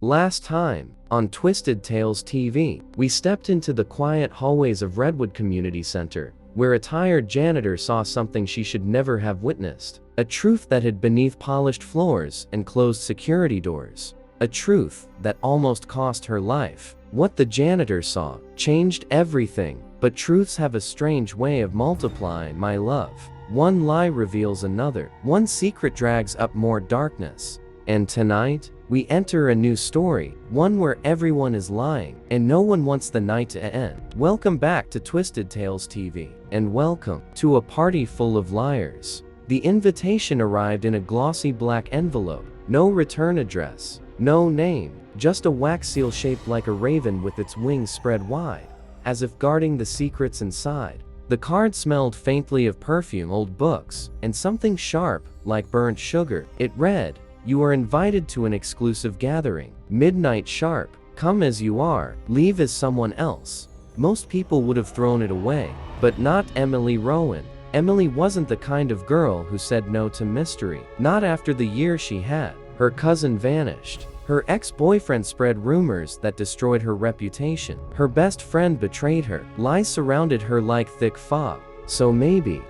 Last time, on Twisted Tales TV, we stepped into the quiet hallways of Redwood Community Center, where a tired janitor saw something she should never have witnessed. A truth that hid beneath polished floors and closed security doors. A truth that almost cost her life. What the janitor saw changed everything, but truths have a strange way of multiplying, my love. One lie reveals another. One secret drags up more darkness. And tonight, we enter a new story, one where everyone is lying, and no one wants the night to end. Welcome back to Twisted Tales TV, and welcome to a party full of liars. The invitation arrived in a glossy black envelope. No return address, no name, just a wax seal shaped like a raven with its wings spread wide, as if guarding the secrets inside. The card smelled faintly of perfume, old books, and something sharp, like burnt sugar. It read, "You are invited to an exclusive gathering. Midnight sharp. Come as you are, leave as someone else." Most people would have thrown it away, but not Emily Rowan. Emily wasn't the kind of girl who said no to mystery. Not after the year she had. Her cousin vanished. Her ex-boyfriend spread rumors that destroyed her reputation. Her best friend betrayed her. Lies surrounded her like thick fog. So maybe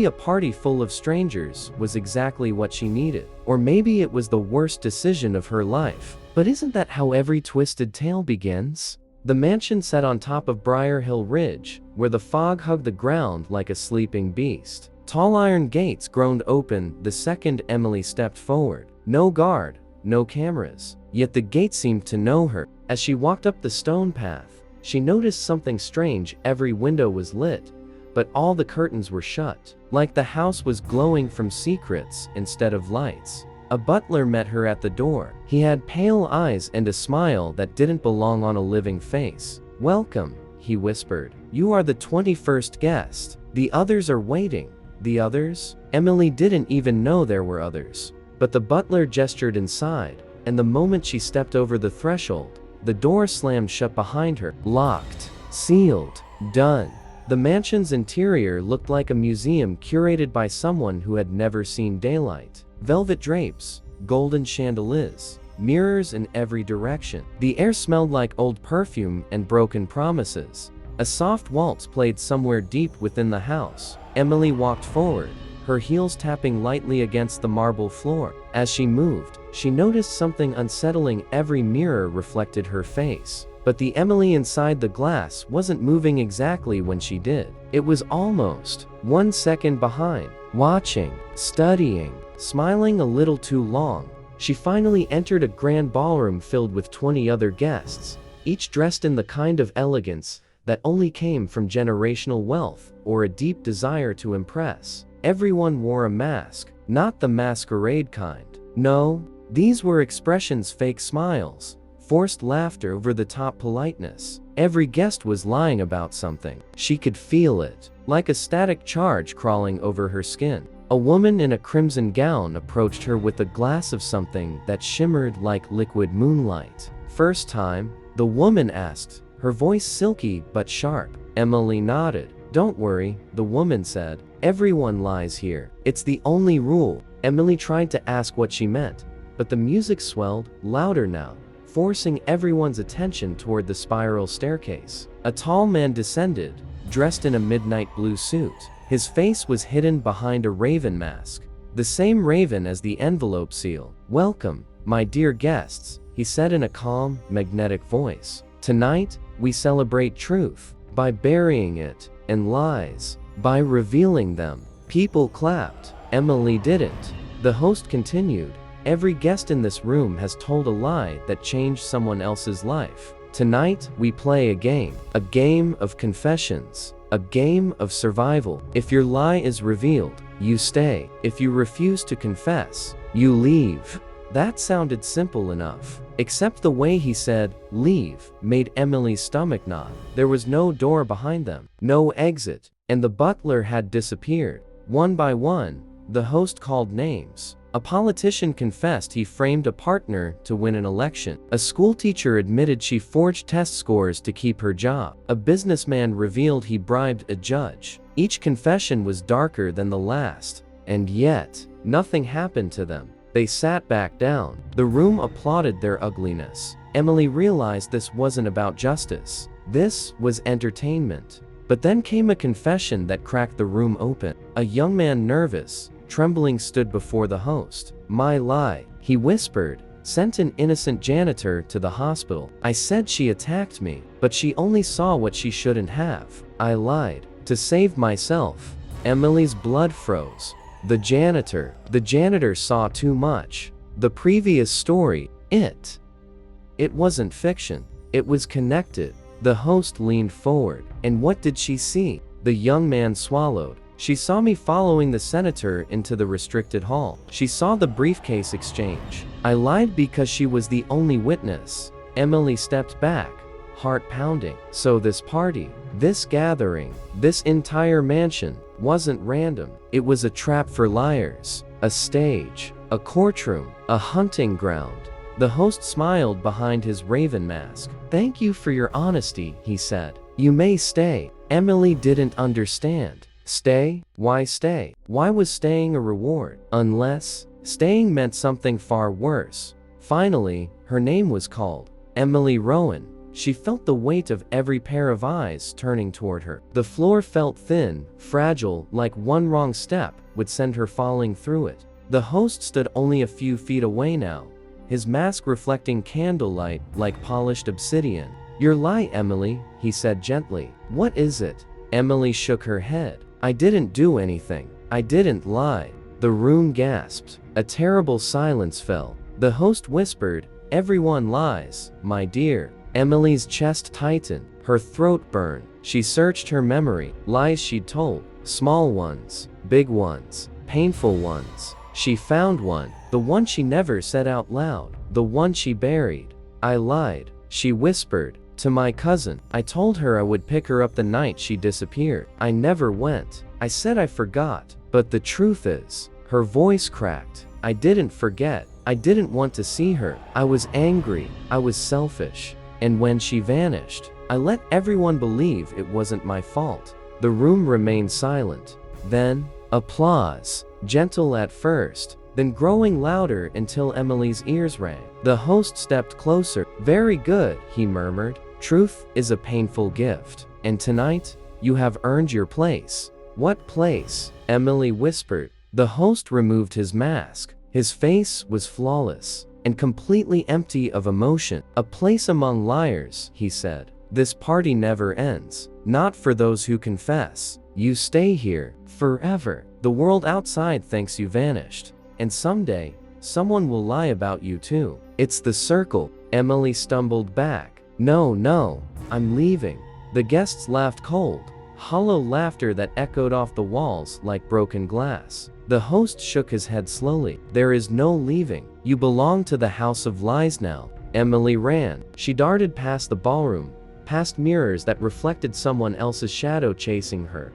a party full of strangers was exactly what she needed. Or maybe it was the worst decision of her life. But isn't that how every twisted tale begins? The mansion sat on top of Briar Hill Ridge, where the fog hugged the ground like a sleeping beast. Tall iron gates groaned open the second Emily stepped forward. No guard, no cameras. Yet the gate seemed to know her. As she walked up the stone path, she noticed something strange. Every window was lit, but all the curtains were shut, like the house was glowing from secrets instead of lights. A butler met her at the door. He had pale eyes and a smile that didn't belong on a living face. "Welcome," he whispered. "You are the 21st guest. The others are waiting." The others? Emily didn't even know there were others. But the butler gestured inside, and the moment she stepped over the threshold, the door slammed shut behind her. Locked, sealed, done. The mansion's interior looked like a museum curated by someone who had never seen daylight. Velvet drapes, golden chandeliers, mirrors in every direction. The air smelled like old perfume and broken promises. A soft waltz played somewhere deep within the house. Emily walked forward, her heels tapping lightly against the marble floor. As she moved, she noticed something unsettling. Every mirror reflected her face. But the Emily inside the glass wasn't moving exactly when she did. It was almost 1 second behind, watching, studying, smiling a little too long. She finally entered a grand ballroom filled with 20 other guests, each dressed in the kind of elegance that only came from generational wealth or a deep desire to impress. Everyone wore a mask, not the masquerade kind. No, these were expressions, fake smiles, forced laughter, over-the-top politeness. Every guest was lying about something. She could feel it, like a static charge crawling over her skin. A woman in a crimson gown approached her with a glass of something that shimmered like liquid moonlight. "First time?" the woman asked, her voice silky but sharp. Emily nodded. "Don't worry," the woman said. "Everyone lies here. It's the only rule." Emily tried to ask what she meant, but the music swelled, louder now, forcing everyone's attention toward the spiral staircase. A tall man descended, dressed in a midnight blue suit. His face was hidden behind a raven mask, the same raven as the envelope seal. "Welcome, my dear guests," he said in a calm, magnetic voice. "Tonight, we celebrate truth, by burying it, and lies, by revealing them." People clapped. Emily didn't. The host continued. "Every guest in this room has told a lie that changed someone else's life. Tonight, we play a game of confessions, a game of survival. If your lie is revealed, you stay. If you refuse to confess, you leave." That sounded simple enough, except the way he said, "leave," made Emily's stomach knot. There was no door behind them, no exit, and the butler had disappeared. One by one, the host called names. A politician confessed he framed a partner to win an election. A schoolteacher admitted she forged test scores to keep her job. A businessman revealed he bribed a judge. Each confession was darker than the last, and yet, nothing happened to them. They sat back down. The room applauded their ugliness. Emily realized this wasn't about justice. This was entertainment. But then came a confession that cracked the room open. A young man, nervous, trembling, stood before the host. "My lie," he whispered, "sent an innocent janitor to the hospital. I said she attacked me, but she only saw what she shouldn't have. I lied to save myself." Emily's blood froze. The janitor saw too much. The previous story, it wasn't fiction. It was connected. The host leaned forward. "And what did she see?" The young man swallowed. "She saw me following the senator into the restricted hall. She saw the briefcase exchange. I lied because she was the only witness." Emily stepped back, heart pounding. So this party, this gathering, this entire mansion wasn't random. It was a trap for liars, a stage, a courtroom, a hunting ground. The host smiled behind his raven mask. "Thank you for your honesty," he said. "You may stay." Emily didn't understand. Stay? Why stay? Why was staying a reward? Unless staying meant something far worse. Finally, her name was called. Emily Rowan. She felt the weight of every pair of eyes turning toward her. The floor felt thin, fragile, like one wrong step would send her falling through it. The host stood only a few feet away now, his mask reflecting candlelight like polished obsidian. "Your lie, Emily," he said gently. "What is it?" Emily shook her head. "I didn't do anything. I didn't lie." The room gasped. A terrible silence fell. The host whispered, "Everyone lies, my dear." Emily's chest tightened, her throat burned. She searched her memory. Lies she'd told. Small ones, big ones, painful ones. She found one. The one she never said out loud. The one she buried. "I lied," she whispered, "to my cousin. I told her I would pick her up the night she disappeared. I never went. I said I forgot. But the truth is," her voice cracked, "I didn't forget. I didn't want to see her. I was angry. I was selfish. And when she vanished, I let everyone believe it wasn't my fault." The room remained silent. Then, applause, gentle at first, then growing louder until Emily's ears rang. The host stepped closer. "Very good," he murmured. "Truth is a painful gift. And tonight, you have earned your place." "What place?" Emily whispered. The host removed his mask. His face was flawless and completely empty of emotion. "A place among liars," he said. "This party never ends. Not for those who confess. You stay here forever. The world outside thinks you vanished. And someday, someone will lie about you too. It's the circle." Emily stumbled back. No, I'm leaving." The guests laughed cold, hollow laughter that echoed off the walls like broken glass. The host shook his head slowly. "There is no leaving. You belong to the house of lies now." Emily ran. She darted past the ballroom, past mirrors that reflected someone else's shadow chasing her,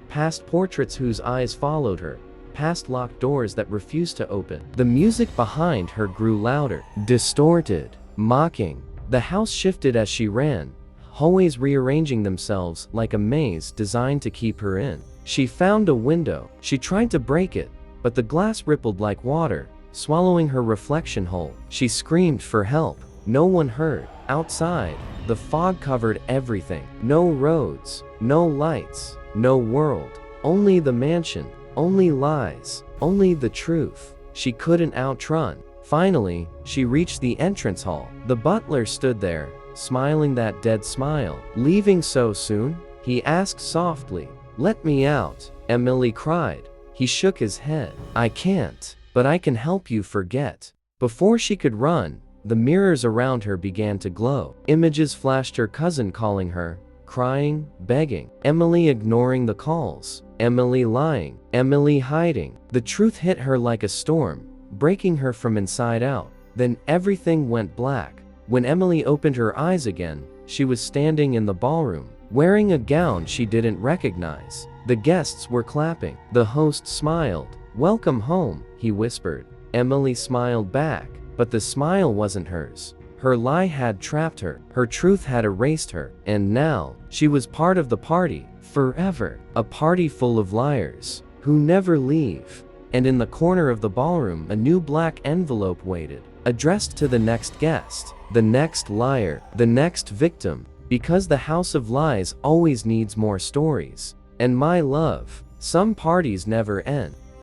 past portraits whose eyes followed her, past locked doors that refused to open. The music behind her grew louder, distorted, mocking. The house shifted as she ran, hallways rearranging themselves like a maze designed to keep her in. She found a window. She tried to break it, but the glass rippled like water, swallowing her reflection whole. She screamed for help. No one heard. Outside, the fog covered everything. No roads, no lights, no world. Only the mansion, only lies, only the truth. She couldn't outrun. Finally, she reached the entrance hall. The butler stood there, smiling that dead smile. "Leaving so soon?" he asked softly. "Let me out," Emily cried. He shook his head. "I can't, but I can help you forget." Before she could run, the mirrors around her began to glow. Images flashed, her cousin calling her, crying, begging. Emily ignoring the calls. Emily lying. Emily hiding. The truth hit her like a storm, breaking her from inside out. Then everything went black. When Emily opened her eyes again, she was standing in the ballroom, wearing a gown she didn't recognize. The guests were clapping. The host smiled. "Welcome home," he whispered. Emily smiled back, but the smile wasn't hers. Her lie had trapped her. Her truth had erased her. And now, she was part of the party, forever. A party full of liars, who never leave. and in the corner of the ballroom a new black envelope waited, addressed to the next guest, the next liar, the next victim, because the House of Lies always needs more stories. And my love, some parties never end.